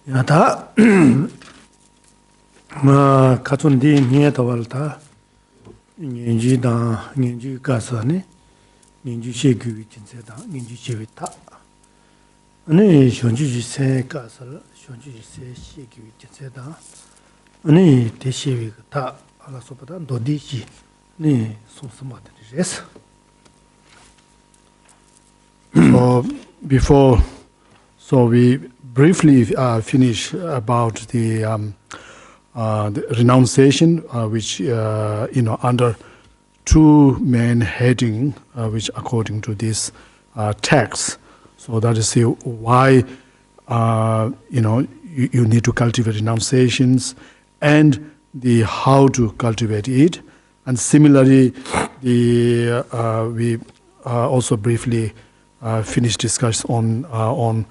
야다 가촌디 니에다발타 닌지다 닌지 가서네 닌지 셰규 진세다 닌지 셰위타 아니 현지지 세 가서 현지지 세 셰규 진세다 아니 대시위가 다 알아서보다 노디지 네 송스마데레스. So we briefly finish about the renunciation, which under two main heading, which according to this text. So that is why you need to cultivate renunciations and the how to cultivate it. And similarly, we also briefly finish discussion on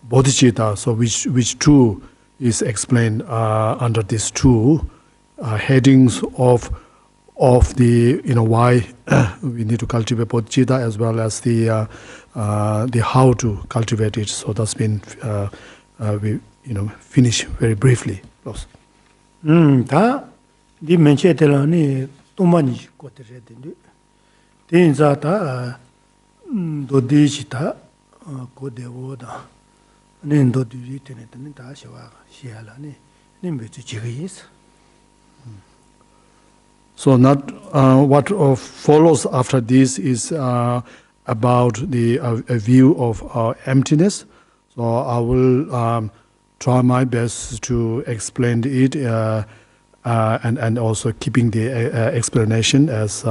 bodhicitta, so which two is explained under these two headings of the why we need to cultivate bodhicitta as well as the how to cultivate it. So that's been we finish very briefly. 다 디 멘체텔라니 또만이 고테레데 된자다 도디시타 고데오다 nendodu tenetani da shiwa shiala ni nimbechi chigis. So not what follows after this is about the a view of emptiness. So I will try my best to explain it and also keeping the explanation as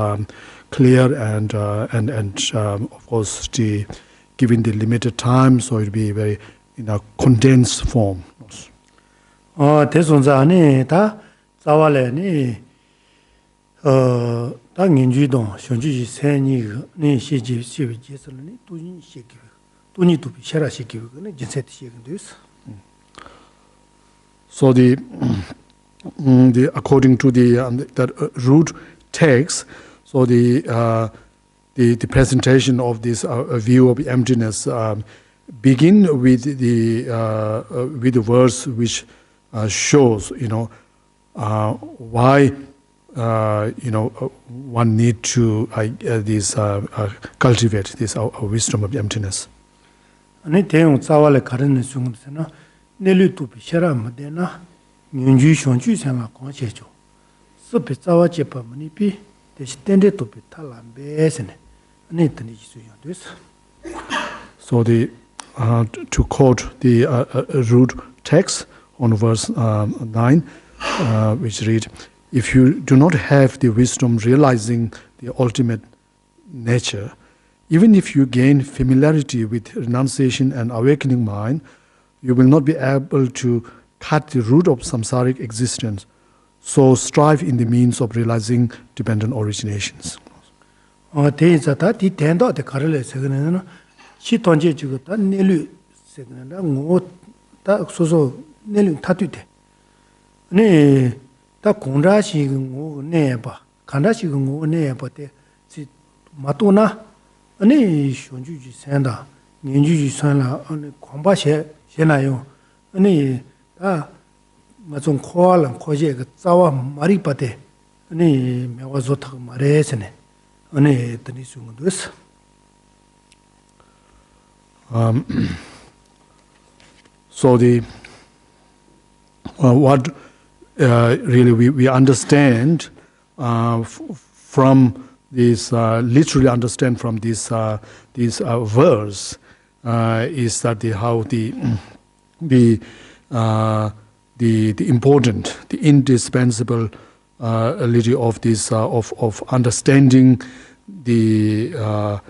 clear and of course given the limited time, so it will be very in a condensed form. 대선자니 다 자와래니 다 인주동 현주지 세니 네 시지 시비지서니 돈이 시기 돈이 또 비셔라 시기거는 진세트 시기도스. So the according to that root text, so the presentation of this view of emptiness begin with the verse which shows why one need to cultivate this wisdom of emptiness. 아니 대용 자와래 가르는 중에서는 내리도 비셔라마데나 윤주 현주 생각 관계죠. 습이 자와 제법이 비 대시 땐데도 비탈람베스네. 아니 드니 지수요です. So to quote the root text on verse 9, which read, "If you do not have the wisdom realizing the ultimate nature, even if you gain familiarity with renunciation and awakening mind, you will not be able to cut the root of samsaric existence. So strive in the means of realizing dependent originations." 대자다 디 된도 데 가르래서는 시던제 지고다 내류 세그나 뭐다 소소 내류 타뒤대 네 다 공자시 뭐 내봐 간다시 뭐 내봐데 지 마토나 아니 현주지 산다 년주지 산라 아니 공바셰 셰나요 아니 다 마좀 코알랑 코제 그 자와 마리바데 아니 메와조 타 마레스네 아니 드니 중도스. So what really we understand from this literally understand from this verse is that how the important, the indispensable ability of this of understanding the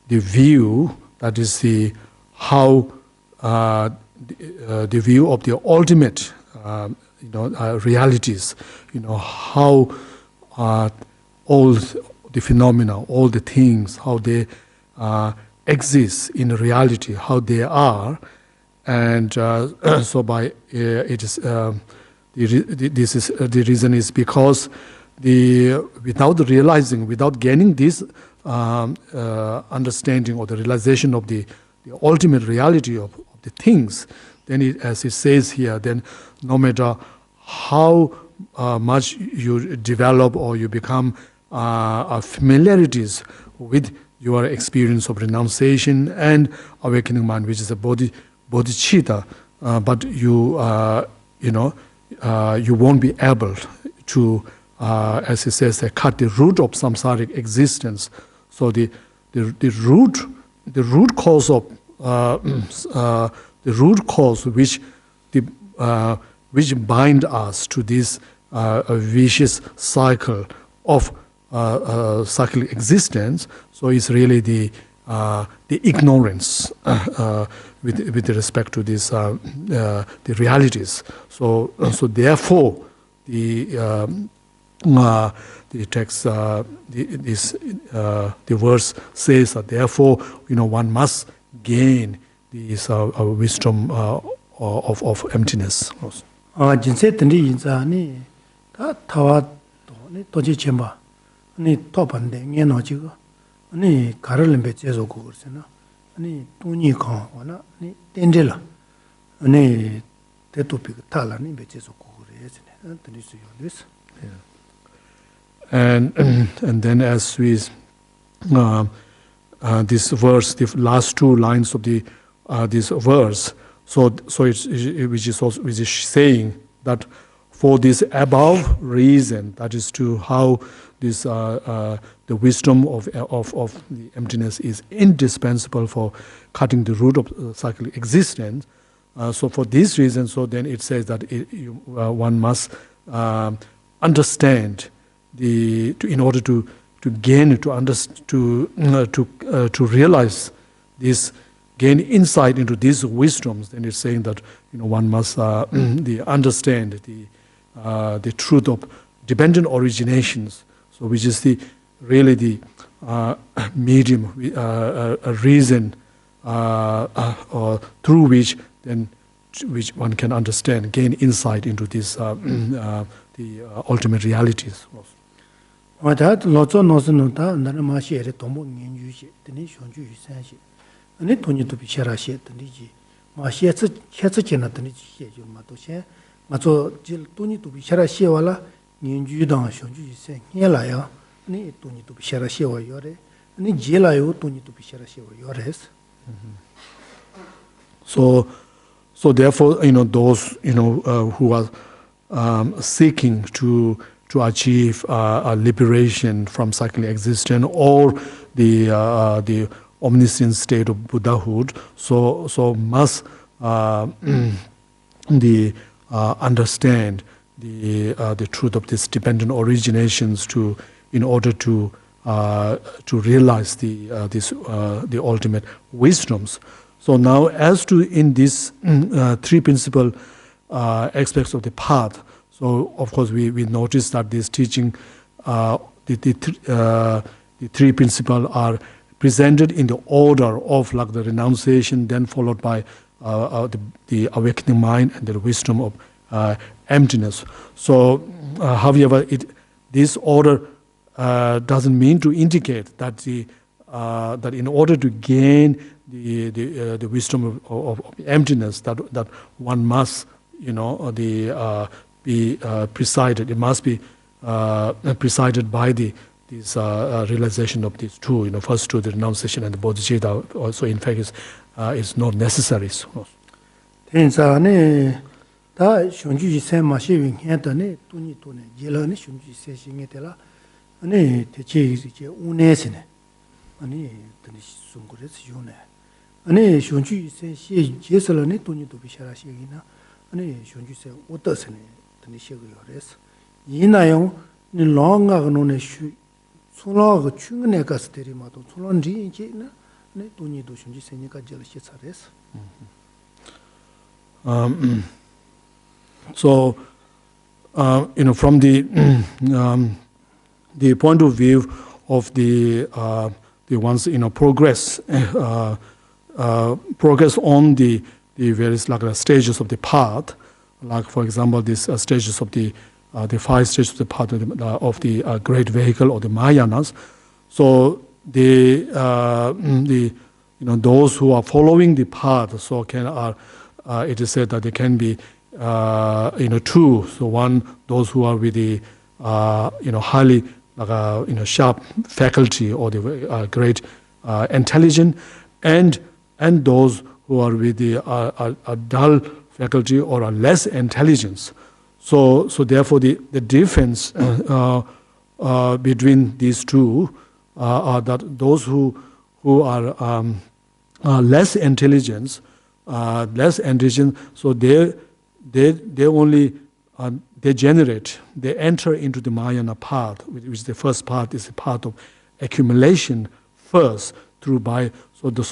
view, that is the how the view of the ultimate realities, how all the phenomena, all the things, how they exist in reality, how they are, and so by it is this is the reason is because without realizing, without gaining this understanding or the realization of the ultimate reality of the things, then as it says here, then no matter how much you develop or you become familiarities with your experience of renunciation and awakening mind, which is a bodhicitta, but you won't be able to, as it says, cut the root of samsaric existence. So the root cause of the root cause which bind us to this vicious cycle of cyclic existence. So it's really the ignorance with respect to this the realities. So therefore the text the verse says that therefore one must gain this wisdom of emptiness. 진세 던지 인자니 다 타와 도지 쳔바 아니 토반데 녜노지고 아니 가르를 배제서 그러잖아 아니 돈이 가와나 아니 땡젤라 아니 대토픽 탈라니 배제서 그래야지 던지 수요です. And then as we this verse, the last two lines of the this verse, so it's which is saying that for this above reason, that is to how this the wisdom of the emptiness is indispensable for cutting the root of cyclic existence. So for this reason, so then it says that one must understand in order to gain to realize this, gain insight into these wisdoms. Then it's saying that one must understand the truth of dependent originations. So which is really the medium, a reason through which one can understand, gain insight into this the ultimate realities. 와다 로조 노스노다 나는 마시에 동부 민주시 드니 현주 유산시 아니 돈이도 비셔라시 드니지 마시에 쳇쳇게나 드니지 해주 마도세 마조 질 돈이도 비셔라시 와라 민주당 현주 유산 해라야 아니 돈이도 비셔라시 와 요래 아니 제라요 돈이도 비셔라시 와 요래스. So therefore those who are seeking to achieve a liberation from cyclic existence or the omniscient state of Buddhahood, so must understand the truth of these dependent originations in order to realize the ultimate wisdoms. So now, as to in these three principal aspects of the path. So, of course, we notice that this teaching, the three principles are presented in the order of like the renunciation, then followed by the awakening mind and the wisdom of emptiness. So, however, this order doesn't mean to indicate that that in order to gain the wisdom of emptiness, that one must be presided. It must be presided by this realization of these two. First two, the renunciation and the bodhicitta. Also, in fact, is not necessary. 다 현주지 세마시윙 했더니 돈이 예라니 현주지 세싱에텔라 아니 대체 이제 운에스네 아니 드니 송고레스 요네 아니 현주지 세 제설라니 돈이도 비샤라시기나 아니 현주지 세 어떠스네 드니 시고요레스 이나요 니 롱가고네 슈 손라고 충근에 가서 데리마도 손런지 이제나 네 돈이도 현주지 세니까 절시 차레스. So, from the point of view of the ones progress on the various stages of the path, like for example these stages of the 5 stages of the path of the great vehicle or the Mahayanas. So those who are following the path so are it is said that there can be two. So one, those who are with the highly sharp faculty or the great intelligent, and those who are with the dull faculty or are less intelligence. So therefore the difference between these two are that those who are less intelligent, so they only they enter into the Mahayana path, which the first path is the path of accumulation first so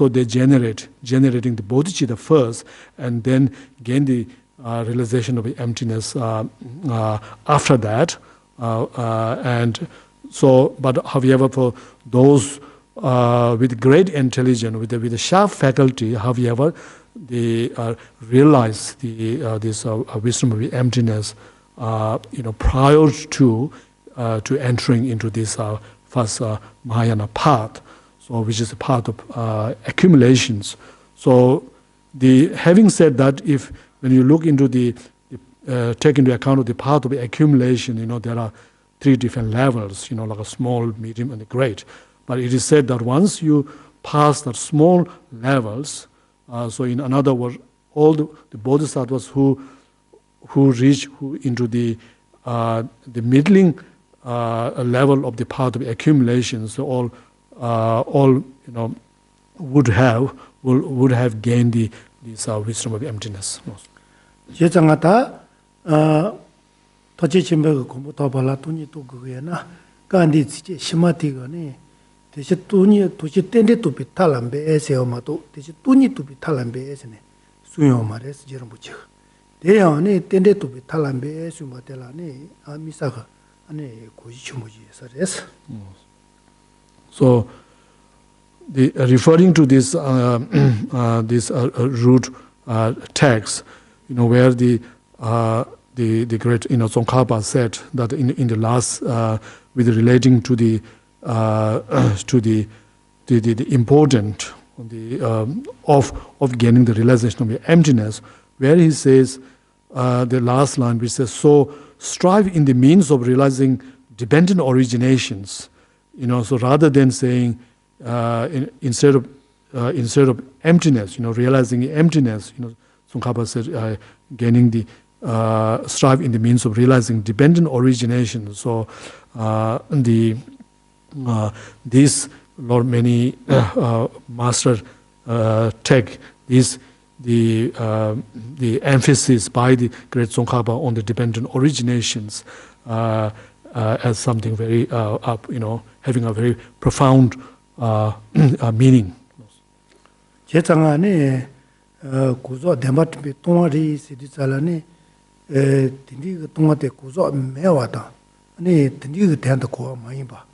they generating the bodhicitta first, and then gain the realization of the emptiness after that, and so. But however, for those with great intelligence, with the sharp faculty, however, they realize this wisdom of the emptiness, prior to entering into this first Mahayana path. So, which is a part of accumulations. So, having said that, when you look into take into account of the part of the accumulation, there are three different levels, like a small, medium, and a great. But it is said that once you pass that small levels, so in another word, all the bodhisattvas who reach into the middling level of the part of the accumulation, so all would have gained this wisdom of emptiness. 제장하다 토지침배가 공부 더 발라도니 또 그거야나 간디 지제 심마티가네 대시 돈이 도시 땐데 또 비탈람베 에세오마도 대시 돈이 또 비탈람베 에세네 수요 말에서 저런 붙여 대야네 땐데 또 비탈람베 에수마텔라네 아미사가 아니 고지 추모지에서레스. So, referring to this root text, where the great Tsong Khapa said that in the last, with relating to the important of gaining the realization of the emptiness, where he says the last line, which says, "So strive in the means of realizing dependent originations." So rather than saying instead of emptiness, realizing emptiness, Tsong Khapa said gaining the strive in the means of realizing dependent origination. So this Lord many master take this the emphasis by the great Tsong Khapa on the dependent originations as something very having a very profound meaning. 제장안에 구조 대마트비 동아리 시디살라니 딘디 동아대 구조 매와다 아니 딘디 대한다 고 많이 봐.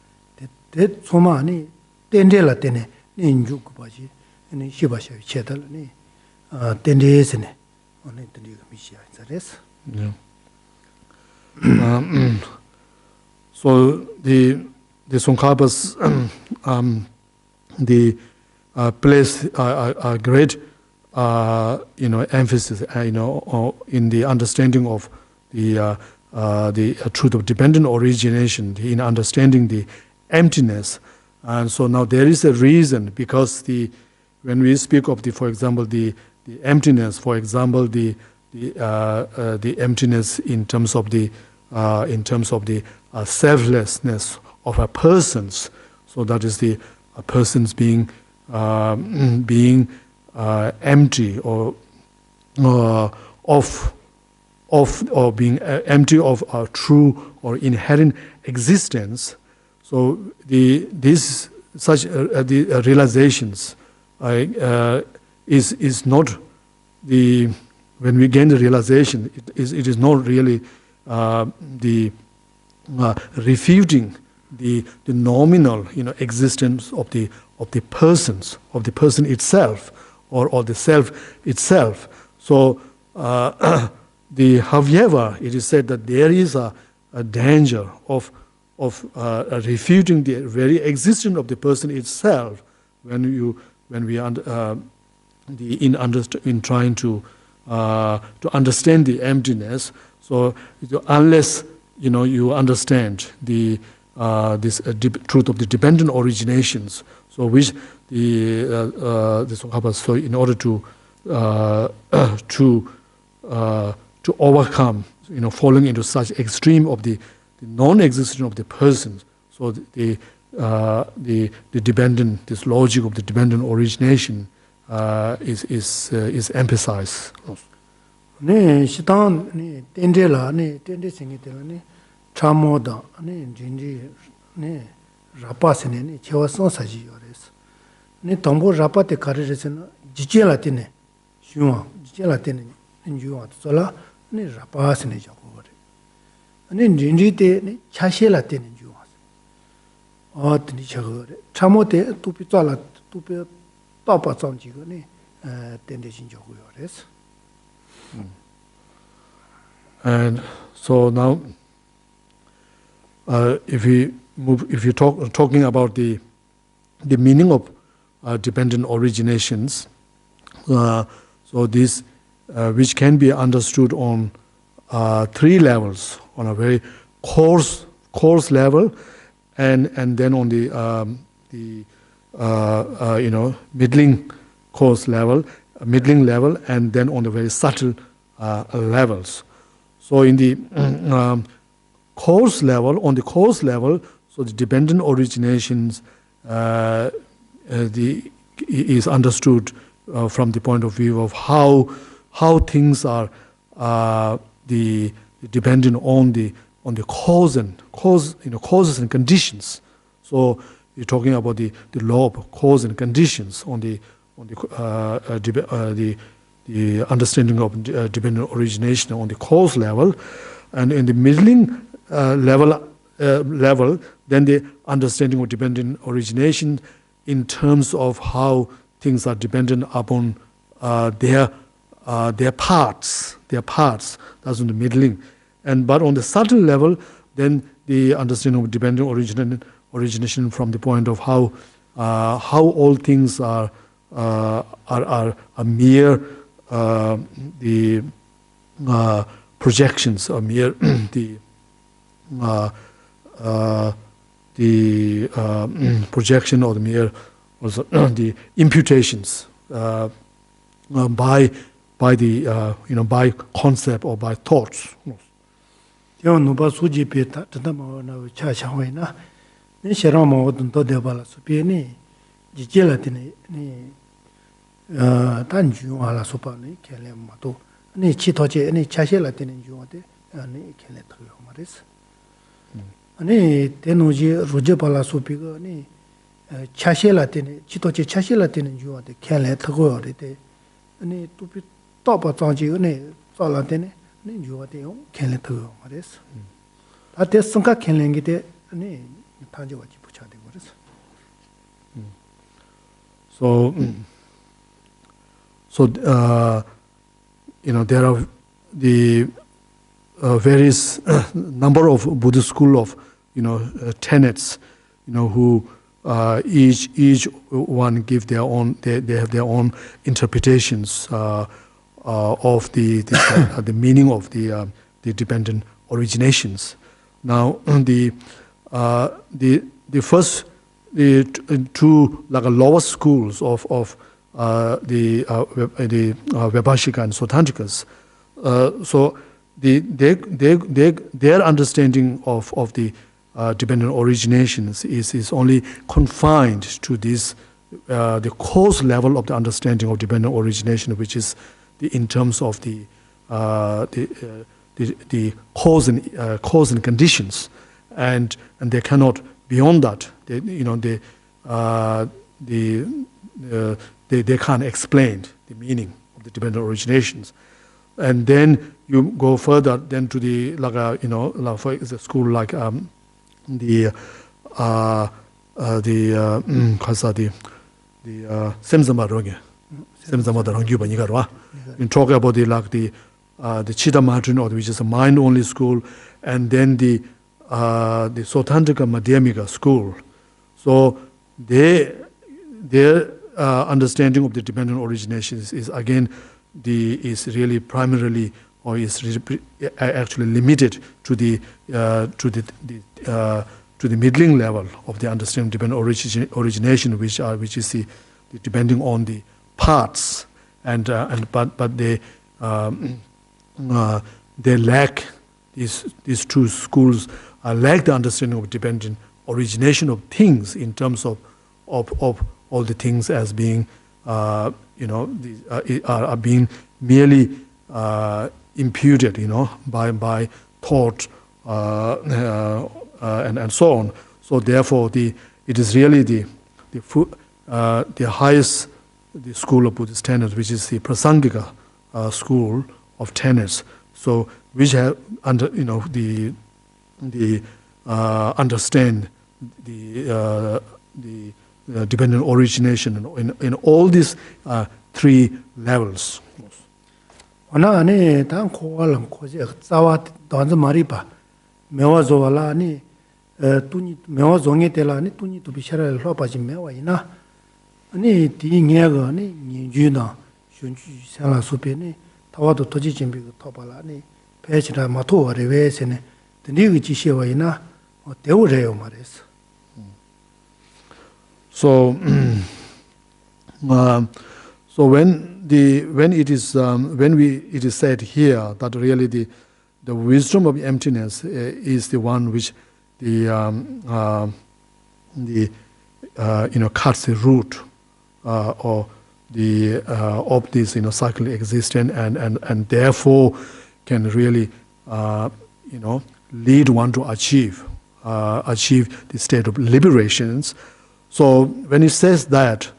대 소마니 땡데라 때네 인주 그바지 아니 시바샤 체달니 땡데스네 아니 딘디 미시아 자레스. So the Tsong Khapa's place a great emphasis in the understanding of the truth of dependent origination, in understanding the emptiness. And so now there is a reason, because when we speak of for example the emptiness, for example the emptiness in terms of the selflessness of a person's, so that is a person's being empty or being empty of a true or inherent existence. So these such realizations is not when we gain the realization, it is not really refuting the nominal existence of the persons, of the person itself, or the self itself. So however, it is said that there is a danger of refuting the very existence of the person itself in trying to to understand the emptiness. So unless you understand the this truth of the dependent originations, so which the Tsong Khapa, so in order to overcome falling into such extreme of the non-existence of the person, so the dependent, this logic of the dependent origination is emphasized. 네 시당 네 텐데라 네 텐데 생기들 네 참모다 네 진지 네 라파스네 네 제와선 사지 요레스 네 동보 라파테 가르르스나 지젤라티네 슈와 지젤라티네 인주와 솔라 네 라파스네 자고 그래 네 진지테 네 차실라티네 주와 어디 저거 참모테 투피 짤라 투피 따빠 정지가 네 텐데신 자고 요레스. And so now, if you're talking about the meaning of dependent originations, so this which can be understood on three levels: on a very coarse level, and then on the middling coarse level, middling level, and then on the very subtle levels. So in the coarse level, so the dependent originations is understood from the point of view of how things are dependent on the causes and conditions. So you're talking about the law of cause and conditions on the understanding of dependent origination on the cause level, and in the middling level, then the understanding of dependent origination in terms of how things are dependent upon their parts. That's on the middling, but on the subtle level, then the understanding of dependent origination from the point of how all things are mere the projections, or mere the projection, or the mere also the imputations by the by concept or by thoughts. 요 노바 수지 베타 드다마나 차차회나 네 셔라모 돈도 데발라 수비니 지젤라티네 니 단주와라 소파니 켈레마도 니 치토제 니 차실라티네 주와데 니 켈레 토요 마레스 아니 데노지 로제발라 소피가 니 차실라티네 치토제 차실라티네 주와데 켈레 토고요데 니 투피 토바 장지 니 살라테네 니 주와데 요 켈레 토요 마레스 아테 성가 켈랭기데 니 탄지와지 부차데 거레스. So there are the various number of Buddhist school of tenets, who each one give their own. They have their own interpretations of the meaning of the dependent originations. Now the first two like lower schools of the Vaibhashika and Sotantrikas. So their understanding of the dependent originations is only confined to this the cause level of the understanding of dependent origination, which is in terms of the cause and conditions, and they cannot beyond that. They can't explain the meaning of the dependent originations, and then you go further then to the for the school like the Semzama Rongyu Banigarwa. You talk about the Chitta Martin, or which is a mind only school, and then the Sotantrika Madhyamika school. So their understanding of the dependent origination is again is really primarily or is actually limited to the middling level of the understanding of dependent origination, which is the depending on the parts, but they lack these two schools lack the understanding of dependent origination of things in terms of all the things as being are being merely imputed by thought and so on. So therefore it is really the highest the school of Buddhist tenets, which is the Prasangika school of tenets. So which have understand the dependent origination in all these three levels. Ona ani tan khoalam khoje tsawa danza maripa mewa zoala ani tuni mewa zonge tela ani tuni to bishara lopa ji mewa ina ani di ngega ani nyinju na shunju sala supe ni tawado toji jimbi topala ani pechira mato rewe sene tni gi shewa ina dewo reyo mares. So so when it is said here that really the wisdom of emptiness is the one which cuts the root or of this cycle existent and therefore can really lead one to achieve the state of liberations. So when it says that,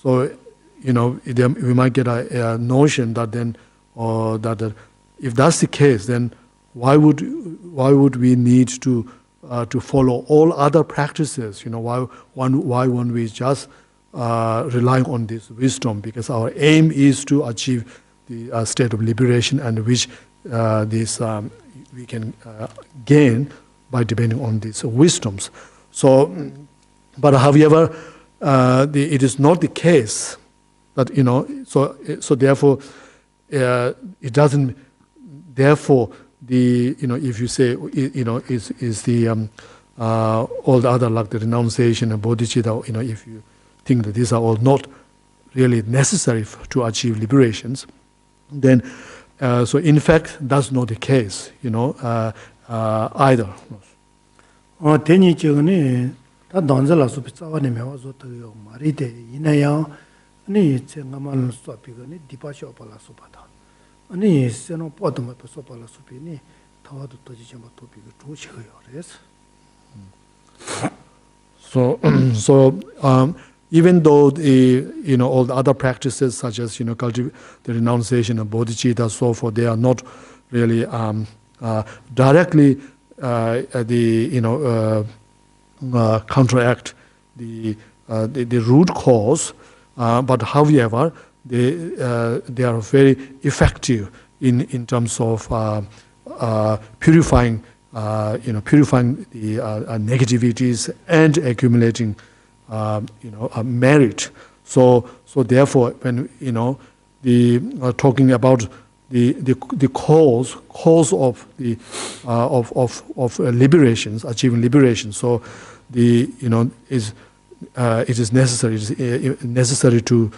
so we might get a notion that then, or that if that's the case, then why would we need to follow all other practices? Why won't we just rely on this wisdom? Because our aim is to achieve the state of liberation, and which we can gain by depending on these wisdoms. So, but however, it is not the case that so therefore it doesn't. Therefore, if you say is the all the other like the renunciation and bodhicitta, if you think that these are all not really necessary to achieve liberations, then so in fact that's not the case, either. Teni chigani ta danzala su pitsawa ne mewa zo to yo marite inaya ni tsengaman so pigani dipasho pala so pata ani seno poduma so pala so pini tawadu toji chamba topi go chu yo res. So even though all the other practices such as the renunciation of bodhicitta, so forth, they are not really directly counteract the root cause, but however they are very effective in terms of purifying the negativities and accumulating merit. So therefore, when talking about the cause of the of liberations, achieving liberation. So it is necessary to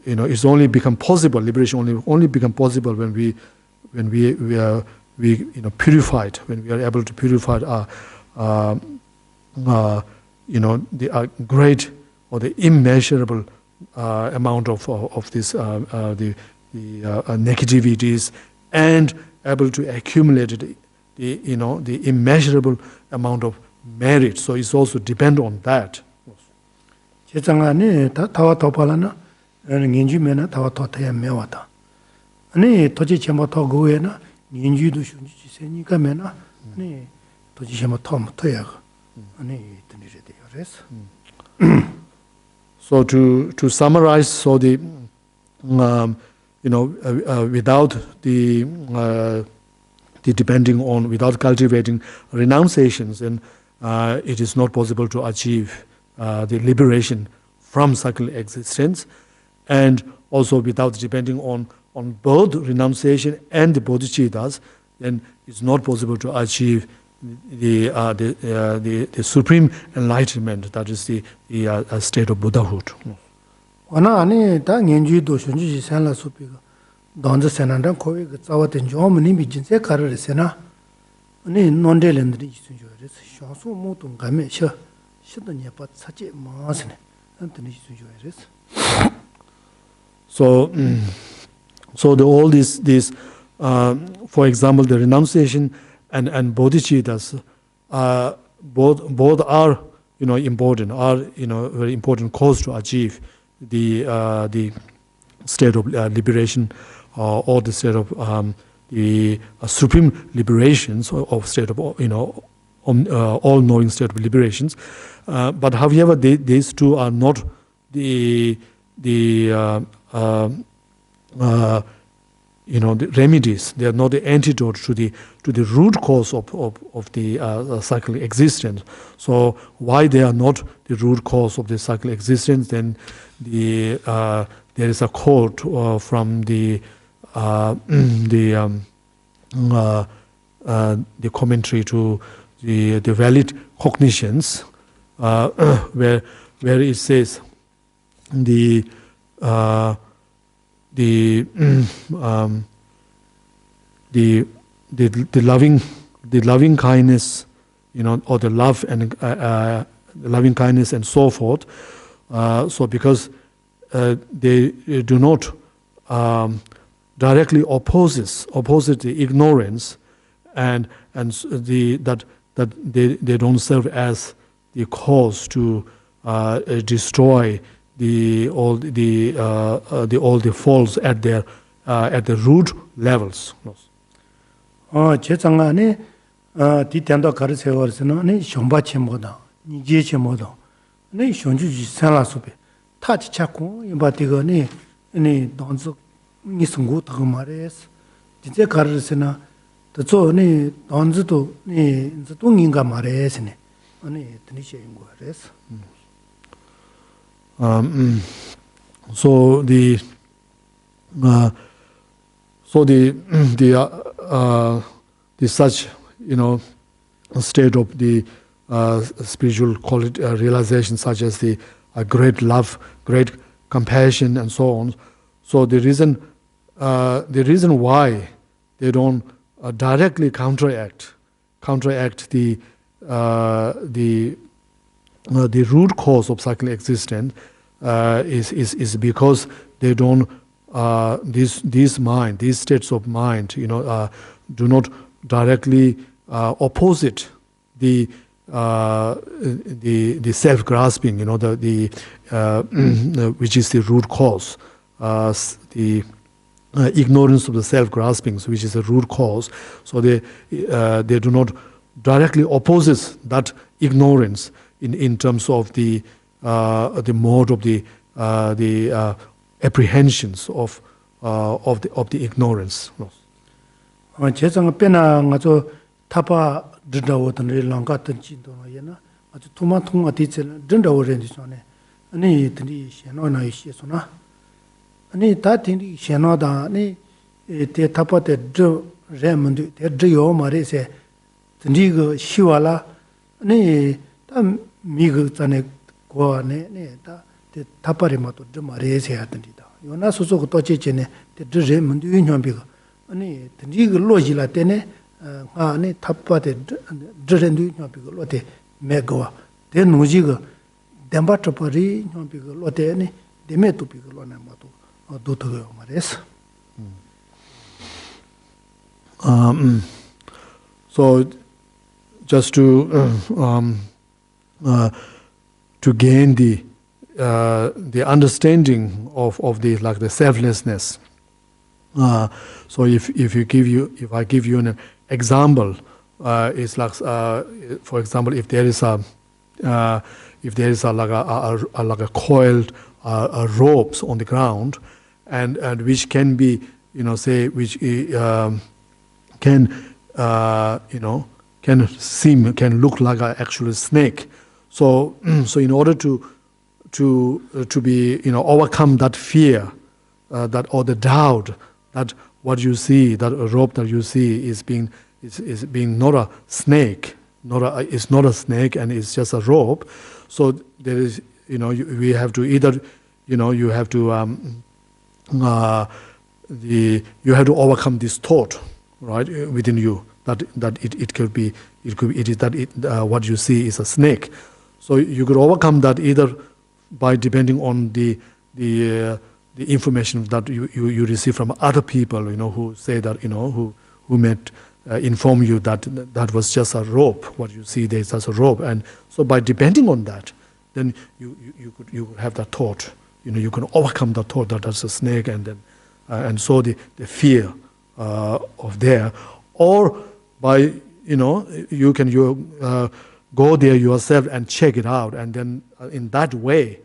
it's only become possible. Liberation only become possible when we purified, when we are able to purify the great or the immeasurable amount of this the negativities, and able to accumulate the immeasurable amount of merit. So it's also depend on that. 제장안에 다 타와 토팔라나 인주면은 타와 토타야 메와다. 아니 토지 제모 토고에나 인주도 슌지 세니까 메나 아니 토지 제모 토모 토야. 아니 드니레 되어레스. So to summarize, so the without the depending on, without cultivating renunciations, then it is not possible to achieve the liberation from cycle existence. and also without depending on both renunciation and the bodhicittas, then it's not possible to achieve the supreme enlightenment, that is the state of Buddhahood. Wana ane ta ngenju do shunju ji san la su pi ga donza senanda ko we ga zawa den jo mni bi jin se kar re sena ane nonde len de ji sun jo re sha su mo tung ga me sha shi de ne pa sa je ma se ne an de ji sun jo re. So all these for example, the renunciation and bodhicittas, both are important, are very important cause to achieve the state of liberation, or the state of the supreme liberations, of state of all-knowing state of liberations. But however, these two are not the remedies. They are not the antidote to the root cause of the cyclic existence. So why they are not the root cause of the cyclic existence? Then there is a quote from the commentary to the valid cognitions, where it says the loving kindness, or the love and the loving kindness and so forth. So because they do not directly oppose the ignorance, and that they don't serve as the cause to destroy all the faults at the root levels. 제 장안에 di tendo karise warsino ne shomba chemoda ni je chemoda ne shonju ji sanla sobe ta ti chakku yamba tigo ne donzo ni sungu ta mares di je karisena to zo ne donzo to ne zo nginga mares ne tni she ingo res. So the such state of the spiritual quality realization, such as the great love, great compassion, and so on. So the reason why they don't directly counteract the root cause of cyclic existence is because they don't these states of mind do not directly opposite the self-grasping, which is the root cause, the ignorance of the self-grasping, which is the root cause. So they do not directly opposes that ignorance in terms of the mode of the apprehensions of the ignorance. 제가 빼나 가서 타파 드다오던 랑가 던진도 yana 아주 토마토가 뒤질 든다오렌지 전에 아니 드니 셔노나 이시소나 아니 다틴이 셔노다 아니 테 타파테 드 레몬드 테 드요 마레세 드니고 시와라 아니 다 미그 전에 고아네 네다 테 타파리마도 드 마레세 하던디다 요나 소소고 또체체네 테 드레몬드 윤현비가 아니 드니고 로지라 때네 아니 탑바데 드렌두 녀비고 로테 메고와 데 노지고 뎀바트파리 녀비고 로테니 데메투비고 로나마도 도토요 마레스. So just to gain the understanding of the the selflessness. So if I give you an example, it's like for example, if there is a coiled ropes on the ground, and which can be which can look like an actual snake. So in order to to be, overcome that fear, that or the doubt that what you see, that rope that you see is being not a snake, it's not a snake, and it's just a rope. So there is, we have to either, you have to you have to overcome this thought, right, within you that what you see is a snake. So you could overcome that either by depending on the information that you receive from other people, who say that, who might inform you that was just a rope. What you see there is just a rope, and so by depending on that, then you could have that thought. You can overcome the thought that that's a snake, and then and so the fear of there, or by you can go there yourself and check it out, and then in that way,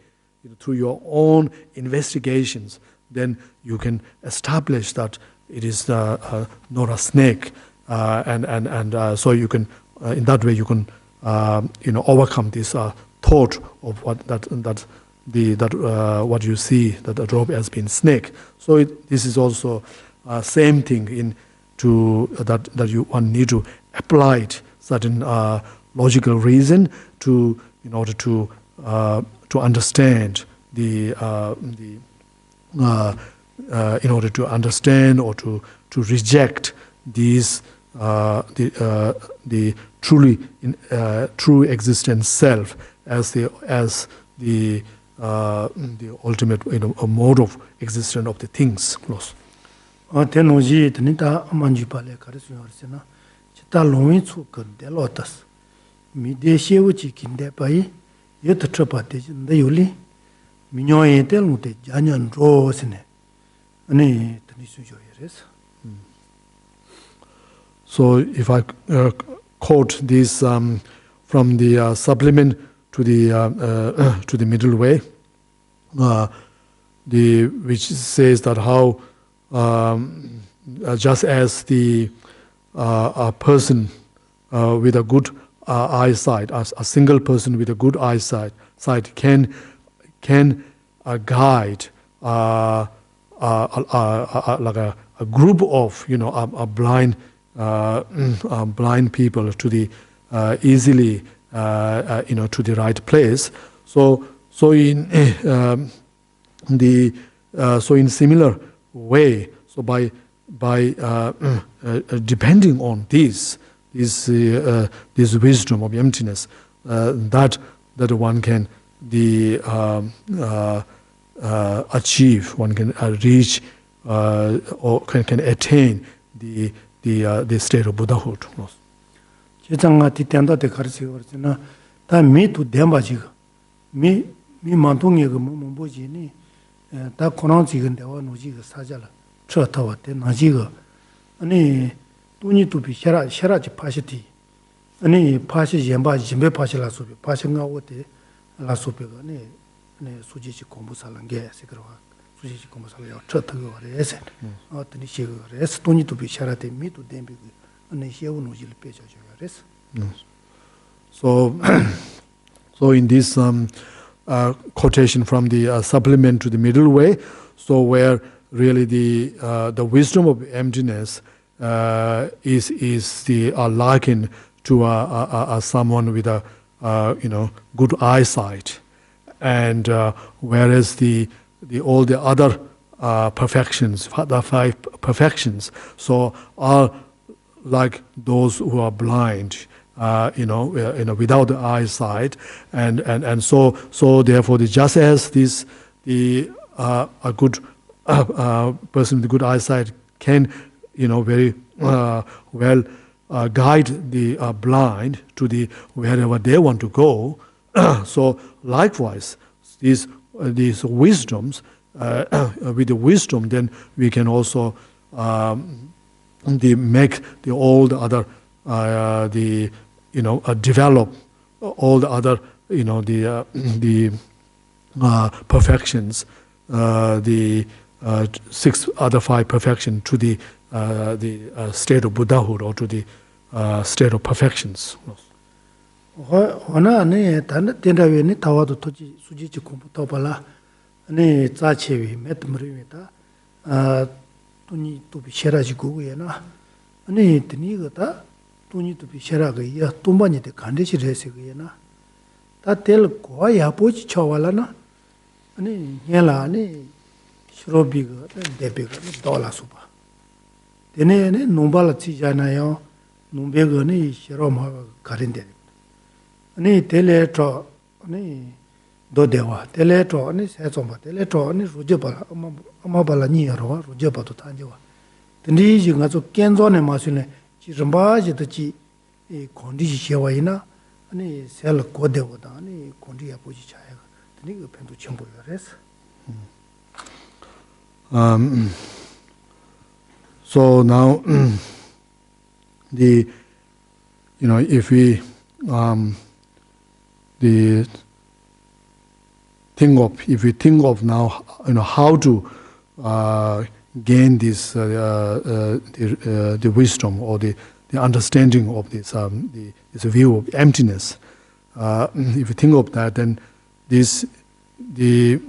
through your own investigations, then you can establish that it is not a snake, and so you can in that way you can overcome this thought of what you see, that the rope has been snake. So this is also same thing that one need to apply it certain logical reason in order to understand in order to understand or to reject these the true existent self as the ultimate a mode of existence of the things. Tenoji tenita amanjipale karisuna chita longi tsukan delotas mi deshe uchi kinde pai yet trapate the yuli minyoy telute janyan rosine ani tenisu joyeres. So if I quote this from the supplement to the middle way, which says that how just as a person with a good eyesight, a single person with a good eyesight can guide like a group of a blind people to the easily to the right place. So in similar way, so by depending on this wisdom of emptiness, that one can achieve, one can reach or can attain the state of Buddhahood. Chechangati tenda de karsi orjina ta mi tu demba jiga mi mantung ye mo mo ji ni ta konang ji gen dewa no ji ga sajala cha ta wa de na ji ga ani tu ni tu bi shara ji pashi ti ani pashi yemba jimbe pashi la so bi pashi nga wo de la so bi ga ne su ji ji kombu salang ge se kro wa su ji ji kombu sal ya cha ta ga re se a tu ni shi ga re se tu ni tu bi shara de mi tu dembi ani shewu no ji le pe cha ja res. So in this quotation from the supplement to the middle way, so where really the wisdom of emptiness is the likened to someone with a good eyesight, and whereas all the other perfections, the 5 perfections, so are like those who are blind, without the eyesight, and so therefore just as a good person with good eyesight can very well guide the blind to the wherever they want to go. So likewise, these wisdoms, with the wisdom, then we can also make all the other develop all the other the perfections, the 6 other 5 perfections to the state of Buddhahood or to the state of perfections. Hona ne tan tendawe ne tawado toji suji chi kumpu topala ne tsa chewi met mriwe ta tuni tupi shera chi gugu na ne tini ga ta tuni tupi shera ga ya tumba ni de khande chi resi ga na ta tel ko ya po chi chawala na ne nyela ne shrobi ga debi ga dola supa tene ne numbala chi jana yo numbe ga ne shero ma karinde ni teleto ni do dewa teleto ni se zomba teleto ni ruje bala ama bala ni ro ruje ba to tanje wa tindi ji nga zo kenzo ne ma sune ji ramba ji de ji e kondi ji che wa ina ni sel ko de wa da ni kondi ya bo ji cha ya tindi ge pen do chen bo ya res so now if we if we think of now, how to gain this the wisdom or the understanding of this this view of emptiness. If you think of that, then the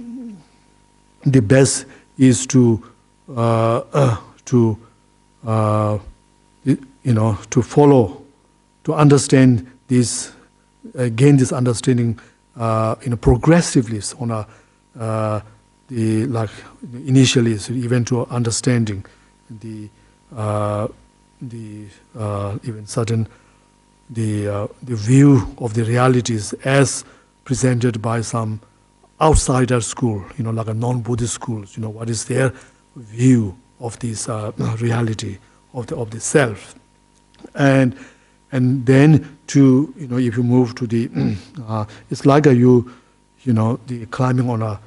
best is to follow, to understand this. Gain this understanding, progressively on initially, so even to understanding the even certain the view of the realities as presented by some outsider school, like a non-Buddhist schools. What is their view of this reality of the self, and then to if you move to the it's like the climbing on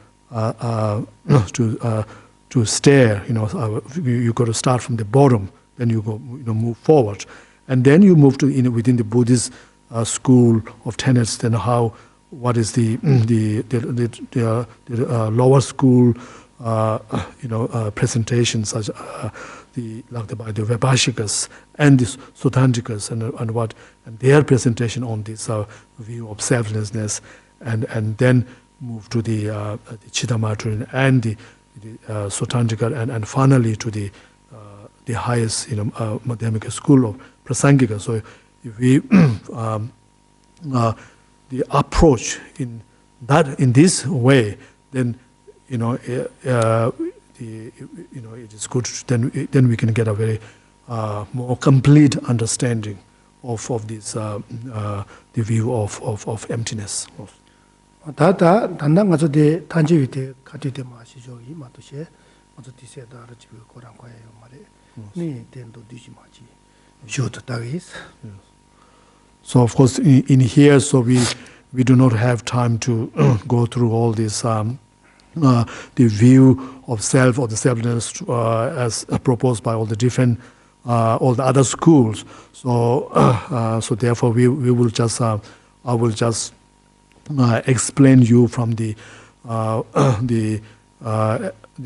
to stair. You got to start from the bottom, then you go move forward, and then you move to within the Buddhist school of tenets. Then what is the lower school presentations such by the Vaibhashikas and the Sutantikas and their presentation on this view of selflessness, and then move to the Chittamatra and the Sutantika, and finally to the highest Madhyamika school of Prasangika. So if we the approach in this way, then it is good. Then we can get a very more complete understanding of this the view of emptiness. 다다 단단 가서 대 단지 때 같이 때 마시죠. 이 맛도시 먼저 디세다를 집에 고랑 거예요 말에. 네 된도 뒤지 마지. 쇼트 다기스. So of course in here, so we do not have time to go through all this the view of self or the selfness as proposed by all the different all the other schools. So so therefore we will just I will just explain you from the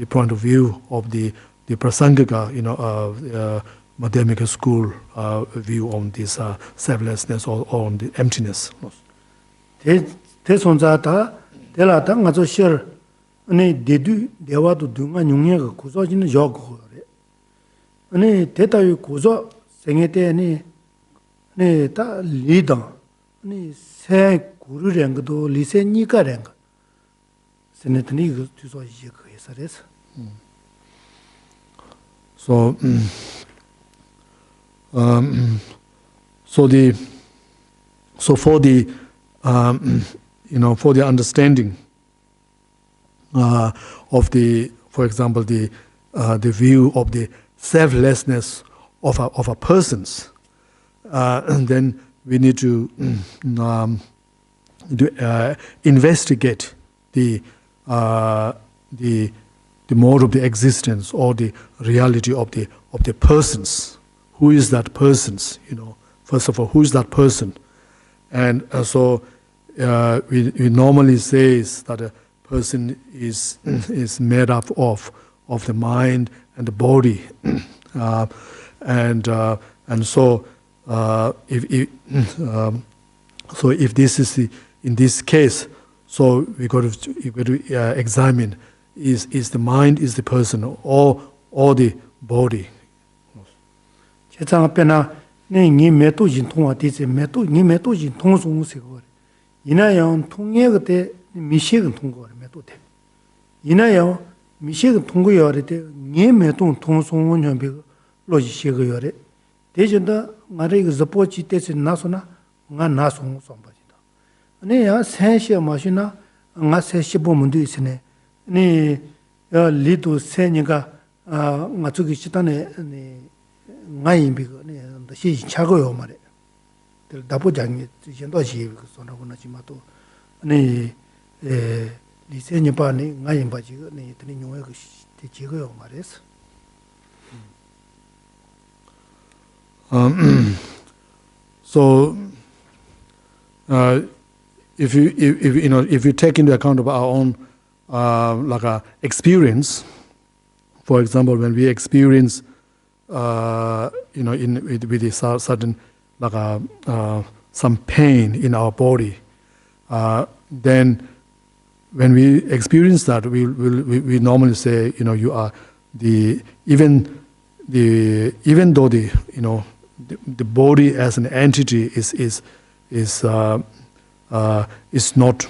point of view of the Prasangika, Madhyamika school view on this selflessness or on the emptiness. 대손자다 대라다 가서 셔 아니 대두 대화도 등아 용해가 고소지는 저거래. 아니 대다의 고소 생애 때니 네다 리더 아니 새 구르랭 것도 리세니까랭 거. 세네트니 그 주소 이제 그 해설에서. So for the for the understanding of the, for example, the view of the selflessness of a person's, and then we need to investigate the mode of the existence or the reality of the persons. Who is that persons? First of all, who is that person? And so we normally say is that a person is made up of the mind and the body, and so So if this is in this case, so we got to examine is the mind is the person or the body. 제장 앞에나 네 메토 진통아 디제 메토 니 메토 진통 송세고 이나요 통해 그때 미식은 통고 메토데 이나요 미식은 통고요레데 니 메토 통송은 현비 로지시고요레 대전다 나를 그 접어지 때서 나서나 nga na song song ba da ne ya san xie ma xu na nga se xi bo mun du sine ni ya li du se ni ga nga zu gi chi da ne nga yin bi ge ne da xi cha go yo ma de de da bu jang ni xian duo xi so na gu na ji ma du ne li se ni ba ne nga yin ba ji ge ne de ni yong ye ge de ji ge yo ma de So if you take into account of our own experience, for example, when we experience with a certain some pain in our body, then when we experience that, we normally say, you are even though the body as an entity is not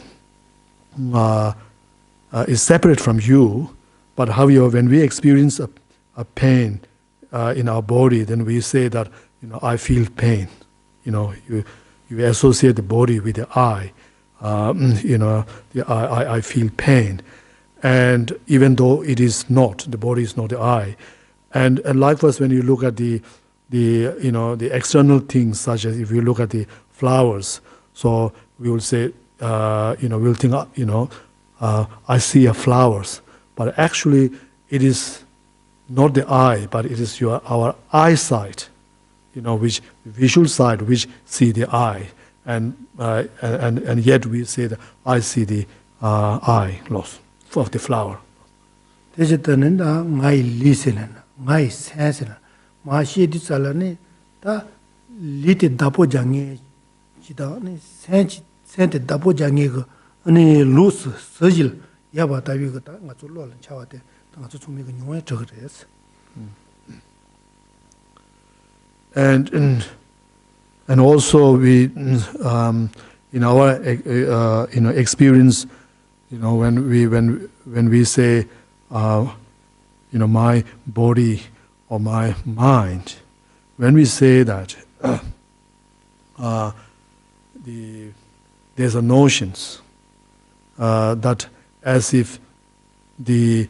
is separate from you, but however, when we experience a pain in our body, then we say that I feel pain. You associate the body with the I. I feel pain, and even though it is not, the body is not the I, and likewise when you look at the external things, such as if you look at the flowers, so we will say, we'll think, I see a flowers, but actually it is not the eye, but it is our eyesight, which visual side, which see the eye, and yet we say that I see the eye loss of the flower. This is the ngai listen, ngai sense. 마시 디살라니 다 리티 다포 장에 지다니 센테 다포 장에 그 아니 루스 서질 야바 다비거다 nga zullo lan chawate nga zu chumi ge nyong zhe ge es and also we in our experience, when we say my body or my mind, when we say that, there's a notions that as if there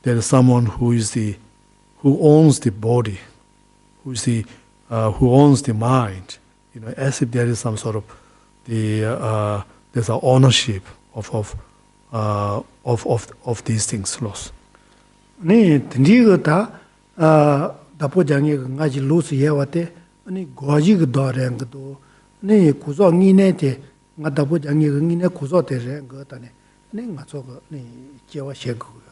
is someone who owns the body, who owns the mind, as if there is some sort of there's an ownership of these things lost. 네, 드리거다 다포장에 가지 루스 예와테 아니 고지 그 도랭도 네 구조 니네테 nga 다포장에 니네 구조 되래 거다네 네 가서가 네 제와 셰고요.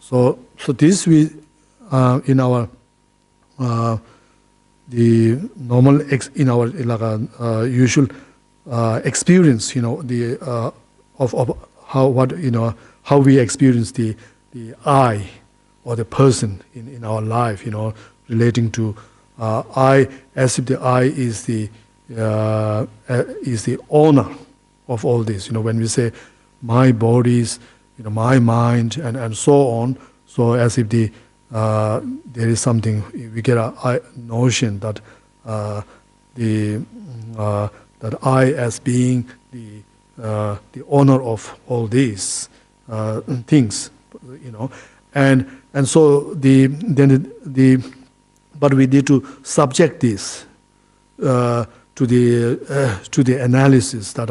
So this we in our the normal in our usual experience, the of how we experience the I or the person in our life, relating to I, as if the I is the owner of all this. When we say my bodies, my mind, and so on, so as if there is something, we get a notion that that I as being the owner of all these things, and so but we need to subject this to the analysis that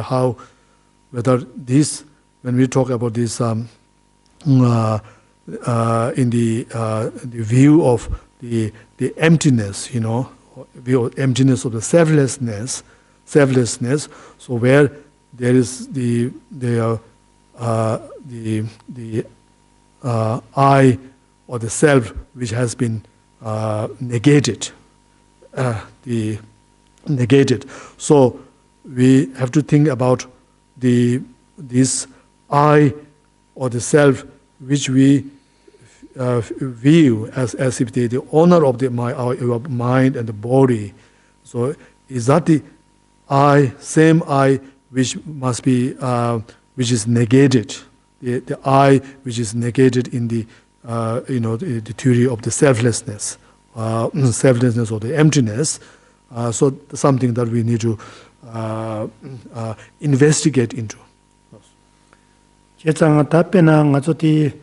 whether this, when we talk about this in the view of the emptiness, view of emptiness of the selflessness. So where there is the I or the self which has been negated, negated. So we have to think about this I or the self, which we view as if the owner of our mind and the body. So is that the I, same I, which must be, which is negated, the I which is negated in the the theory of the selflessness or the emptiness. So something that we need to investigate into. 제가 답변나 가서디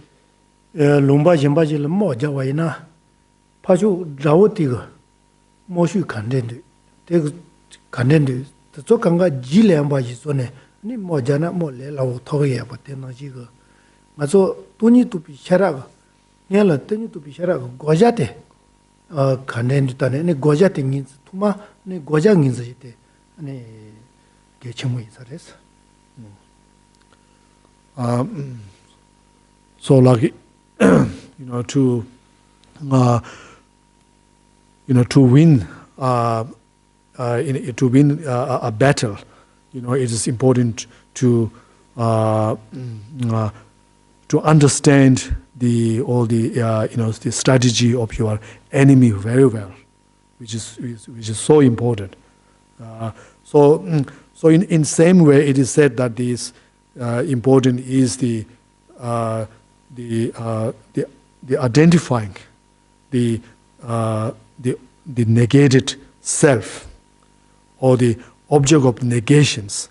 lumba jimbaji le mo jawaina 파주 라오티가 모슈 간덴데 데 간덴데 저 강가 지레ambaji 손에 니 모자나 몰레라고 토게 버테나 지가 맞어 돈이 두비 샤라가 냐라 돈이 두비 샤라가 고자테 간덴데 따네 니 고자테 닌 투마 니 고자 닌지테 아니 개청무 이사레스 so like to win to win a battle, it is important to understand the strategy of your enemy very well, which is so important. So in same way, it is said that this important is the identifying the negated self or the object of negations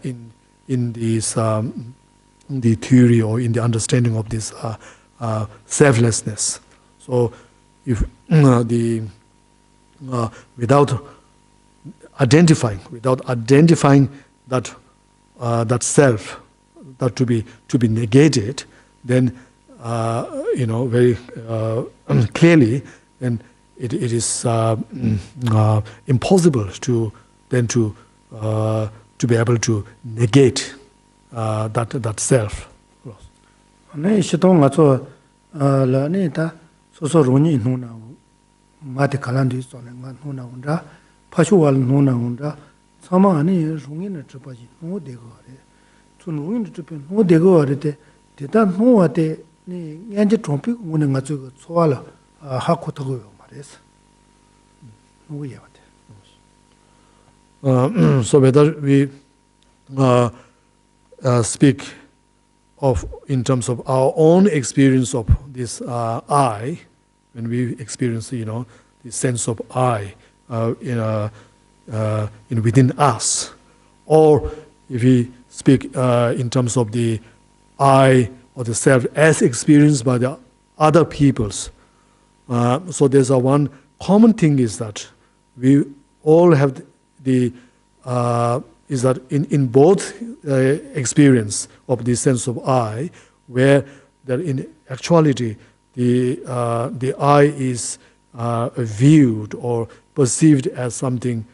in this the theory or in the understanding of this selflessness. So if without identifying that that self that to be negated, then very clearly, then it is impossible to be able to negate that self. 네 시동 가서 라네다 소소로니 누나 마데 칼란디 소네 가 누나 온다 파슈왈 누나 온다 사마니 롱이네 접어지 뭐 되고 그래 전 롱이네 접에 뭐 되고 그래데 대단 뭐한테 네 현재 좀비 오는 거 저거 소알아 하고 타고요 말했어 뭐야 같아 so whether we speak of in terms of our own experience of this I, when we experience the sense of I within us, or if we speak in terms of the I or the self as experienced by the other peoples. So there's one common thing is that we all have is that in both experience of the sense of I, where that in actuality the I is viewed or perceived as something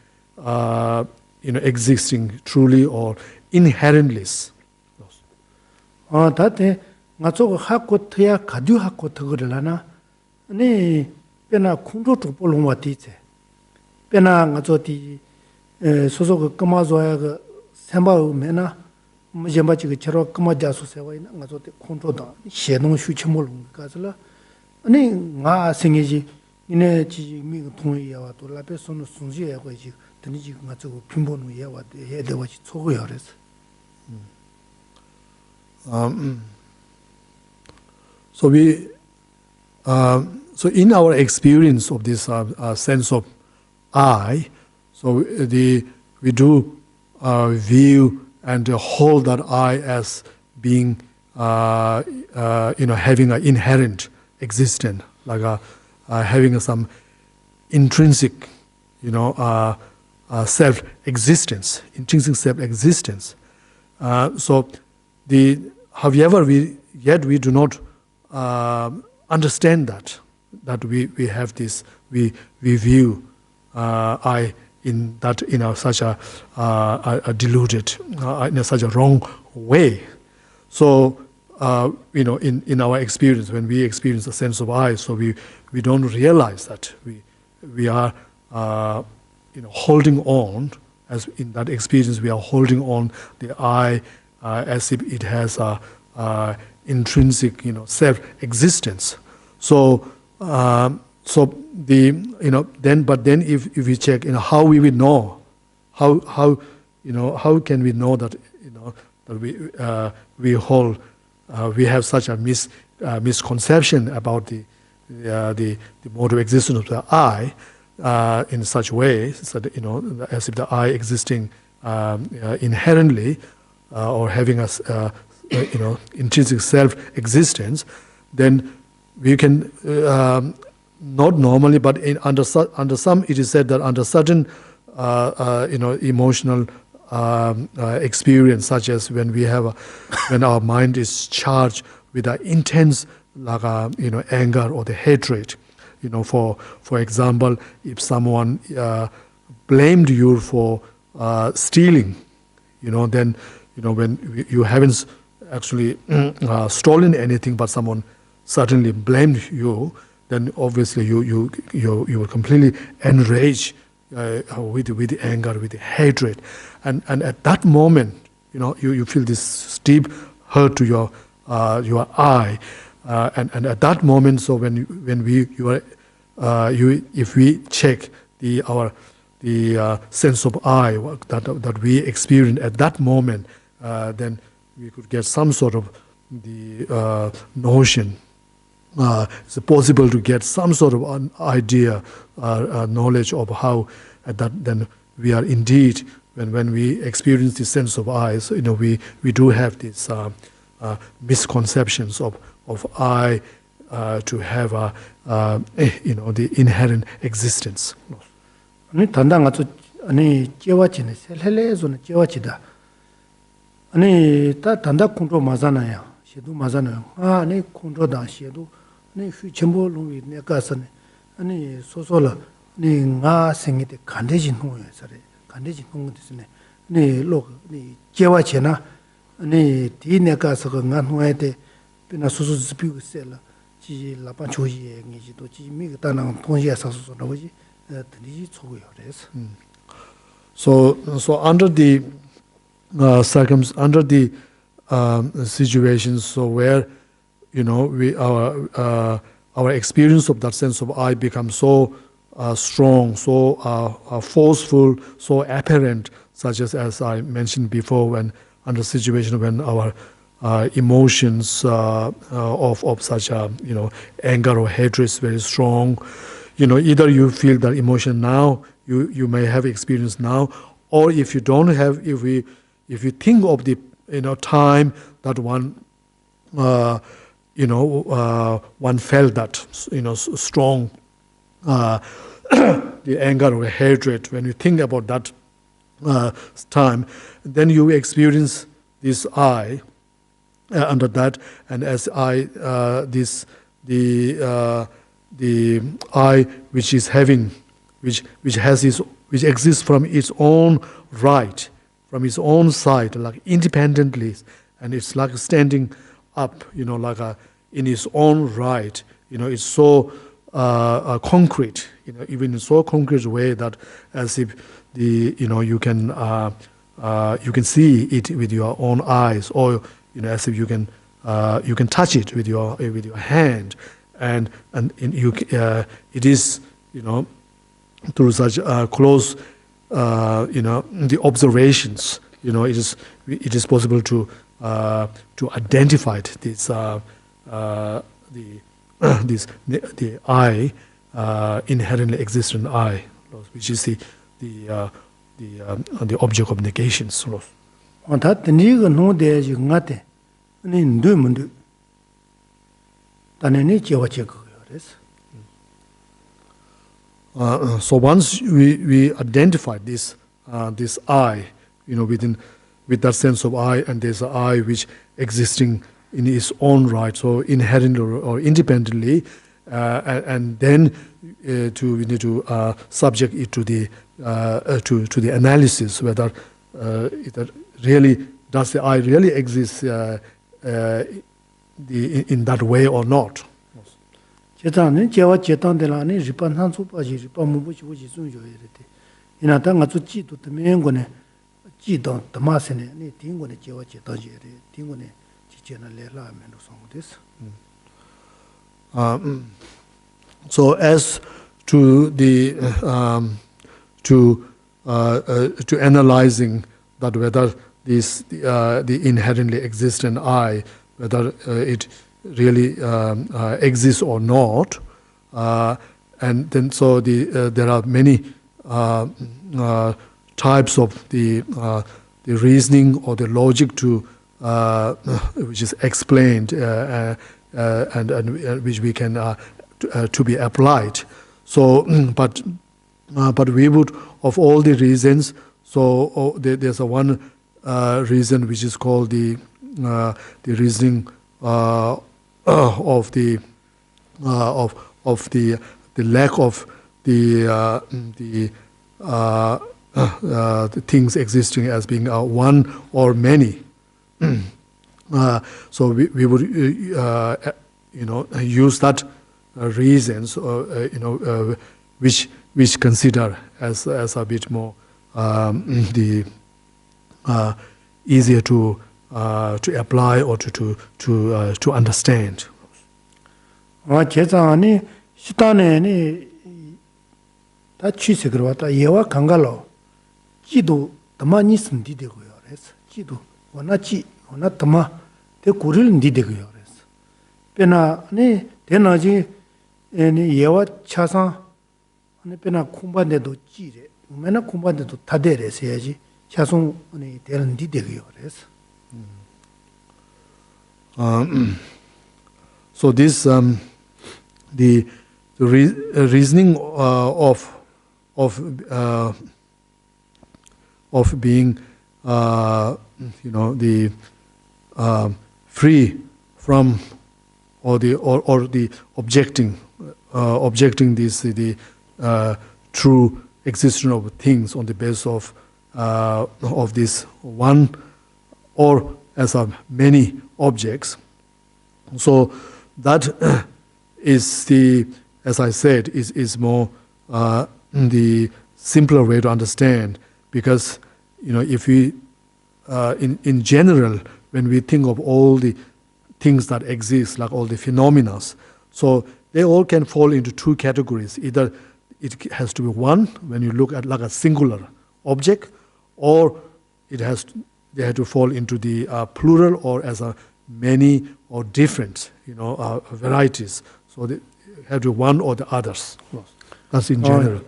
existing truly or inherently. 다때 나저거 하고 터야 가두 하고 터거라나 아니 배나 콩도도 볼롱와 뒤제 배나 나저디 소소가 까마줘야 그 샘바우메나 뭐제마지 그 저러 까마자소 세와이나 나저디 콩도다 셰동 슈치몰롱 가슬라 아니 나 생이지 이네 지 미가 통이야와 또 라베소노 순지야 거지 드니지 나저거 핀보노 야와 해대와지 초고야 그래서 so in our experience of this sense of I, so we do view and hold that I as being having an inherent existence, like having some intrinsic self-existence, intrinsic self-existence. So however, we do not understand that we have this, we view I in such a deluded, in such a wrong way. So in our experience, when we experience a sense of I, so we don't realize that we are holding on, as in that experience we are holding on the I as if it has a intrinsic, self-existence. So then if we check, how we will know, how can we know that, that we hold, we have such a misconception about the mode of existence of the I in such way, so that, as if the I existing inherently or having a intrinsic self-existence, then we can not normally, but under some, it is said that under certain emotional experience, such as when when our mind is charged with an intense, like anger or the hatred. For example, if someone blamed you for stealing, then when you haven't actually stolen anything, but someone certainly blamed you, then obviously you will completely enraged with the anger, with the hatred, and at that moment, you feel this deep hurt to your eye, and at that moment, so if we check the sense of I that we experience at that moment, then we could get some sort of the notion. It's possible to get some sort of an idea, knowledge of how then we are indeed, when we experience the sense of I, so, we do have these misconceptions of I to have the inherent existence. 아니 단단가 아니 깨와지네 셀헬레존 깨와지다. 아니 다 단다 컨트롤 맞잖아요. 시도 맞잖아요. 아니 컨트롤다 시도 아니 전부 롱이 내가서네. 아니 소소라 니 nga 생이데 간대지 농어요. 저래 간대지 농어 됐네. 니 니 깨와지나 아니 디 내가서 nga 농어에 비나 소소 스피고 셀라. 지 라반 조이에 니지도 지 미가 다나 통시에서 소소나 거지. So under the under the situations, so where our experience of that sense of I becomes so strong, so forceful, so apparent, such as I mentioned before, when under situation when our emotions of such anger or hatred is very strong. Either you feel that emotion now, you may have experience now, or if you don't have, if you think of the time that one one felt that strong the anger or hatred, when you think about that time, then you experience this I under that, and as I the I which is having, which exists from its own right, from its own side, like independently, and it's like standing up, like in its own right. It's so concrete, even in so concrete way that as if you can see it with your own eyes, or as if you can touch it with your hand. And it is through such close the observations it is possible to identify this the I inherently existent I, which is the object of negations. So once we identify this I, with that sense of I, and there's an I which existing in its own right, so inherently or independently, and then we need to subject it to the analysis whether it really does the I really exist in that way or not. 이나다 가서 지도 때문에 거네 지도 담아서네 네 딩고네 제와 제도지래 딩고네 지제나 레라면도 송됐어. So as to the to analyzing that whether this the inherently existent I, whether it really exists or not, and then so there are many types of the reasoning or the logic to which is explained and which we can to be applied. So, but we would, of all the reasons, so there's a one reason which is called the reasoning of the lack of the things existing as being one or many. So we would use that reasons which consider as a bit more the easier to apply or to understand. 제자니 시단에니 다 취색으로다 예와 강갈로 지도 담아니 쓴디되고요. 그래서 지도 원하지 원하 담아 대 고를 니되고요. 그래서 배나니 대나지 애니 예와 차상 아니 배나 공반데도 지래 우메나 공반데도 다대래서야지 차송 아니 대는 니되고요. 그래서 so this the reasoning of being the free from or the objecting this the true existence of things on the basis of this one or as of many objects. So that is the, as I said, is more the simpler way to understand, because if we in general, when we think of all the things that exist, like all the phenomena, so they all can fall into two categories. Either it has to be one when you look at like a singular object, or they have to fall into the plural or as a many or different, varieties. So they have to be one or the others. That's in general.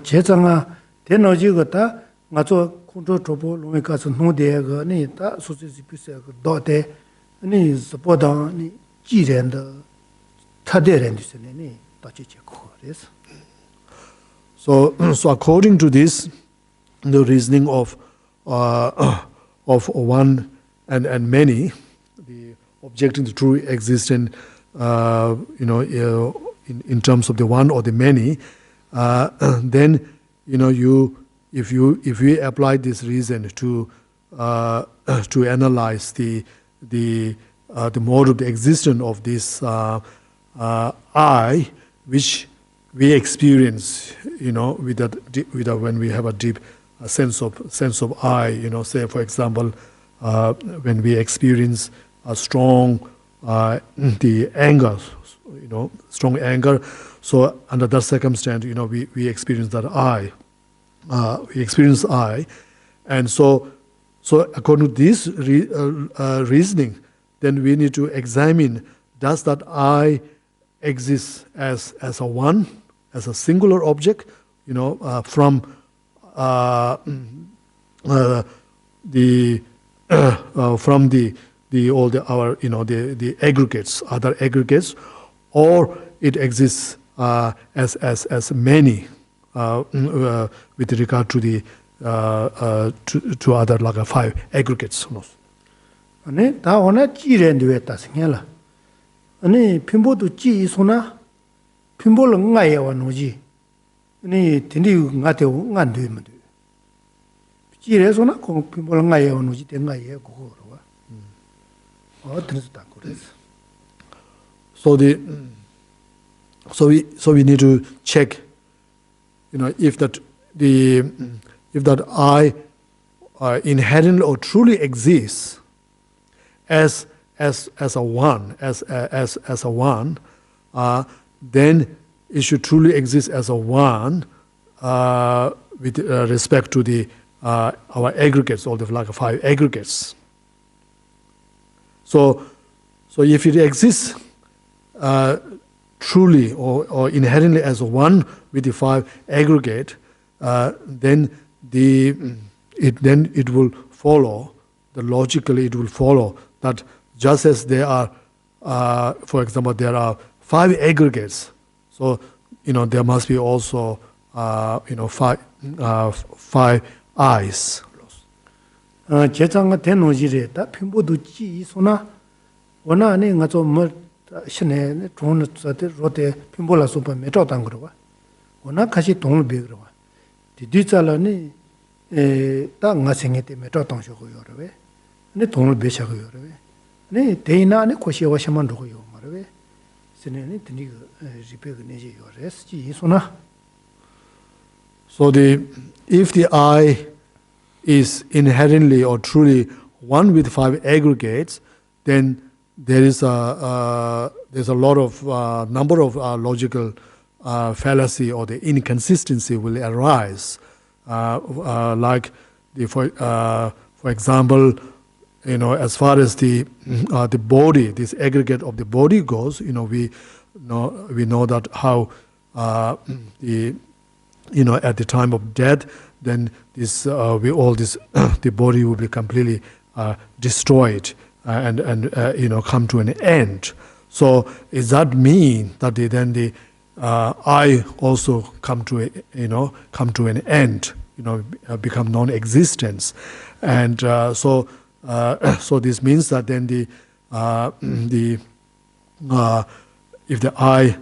제장아 대너지거다 가서 콘도 조보 로에 가서 노대가 니다 소시지 비서 도대 아니 스포다 니 지련의 타대련이스네 다치지 그래서. So according to this, the reasoning of one and many, the objecting the true existent, in terms of the one or the many, then if we apply this reason to analyze the mode of the existence of this I, which we experience, with that when we have a deep sense of I, say for example, when we experience a strong the anger, strong anger. So under that circumstance, we experience that I. We experience I, and so according to this reasoning, then we need to examine: does that I exist as a one, as a singular object, from the aggregates, other aggregates, or it exists as many with regard to the to other like five aggregates. 아니 다 오나 지련도에 따생해라. 아니 핀보도 지이소나 핀볼을 ngaye 와노지. 아니 딘디 nga대오 ngan되면 돼. 지레소나 공 핀볼을 ngaye 와노지 된 ngaye 그거로. 어떻게다 그래서. So we need to check, if that if that I inherently or truly exists as a one, as a one, then it should truly exist as a one with respect to the our aggregates, all the like 5 aggregates. So if it exists truly or inherently as one with the 5 aggregate, then it will follow, logically it will follow that just as there are, for example, there are 5 aggregates, so there must be also 5 eyes. 제장가 대노지래 다 핀보도 지 소나 원하네 가서 뭐 신에 좋은 저때 로데 핀볼라 소파 메토당 그러와 원하 같이 동을 배 그러와 디디잘라니 에딱 나생에 때 메토당 쇼고 요러베 네 동을 배셔고 요러베 네 대나네 고시와 샤만 로고요 말베 신에니 드니 리페그 내지 요레스 지 소나. So if the I is inherently or truly one with 5 aggregates, then there's a lot of number of logical fallacy or the inconsistency will arise. Like for example, as far as the body, this aggregate of the body goes, we know that how at the time of death, then this the body will be completely destroyed and come to an end. So does that mean that then the I also come to an end, become non-existence, and so this means that then if the I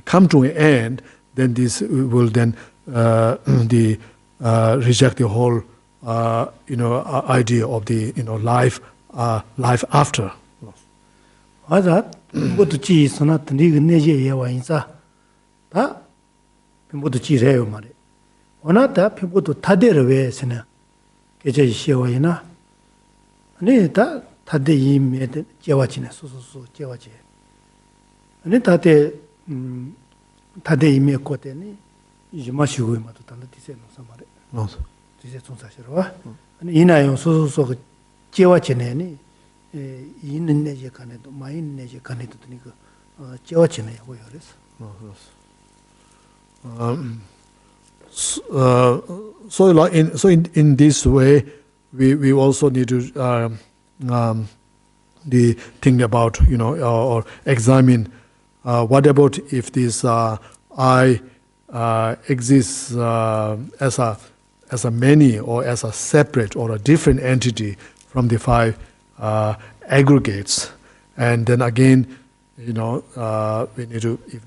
come to an end, then this will then reject the whole idea of the life after. 맞아. 모두 지선아 드니그 내제 예와 인사. 다 모두 지래요 말이. 원하다 모두 다대로 왜서나. 계제 시와이나. 아니 다 다대 이메 제와지네 소소소 제와지. 아니 다대 다대 이메 거대니 이제 마시고 마도 달라 디세노 사마레. 맞아. 디세 총사시로와. 아니 이나요 소소소 제와지네니 있는 내제 간에도 많이 내제 간에도 드니까 제와지네 하고 그래서. So in this way, we also need to think about or examine what about if this I exists as a many or as a separate or a different entity from the 5 aggregates, and then again we need to, if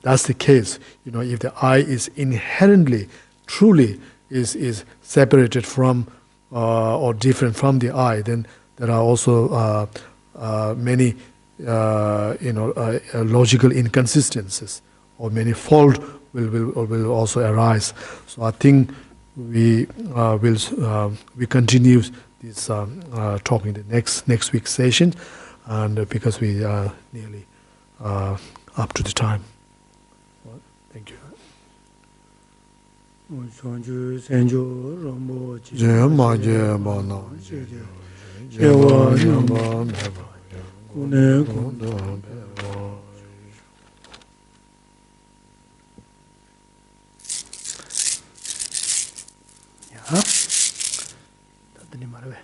that's the case, if the I is inherently truly is separated from or different from the I, then there are also many logical inconsistencies or many fault will also arise. So I think we continue this talk in the next week's session, and because we are nearly up to the time. Thank you. 다들 말해.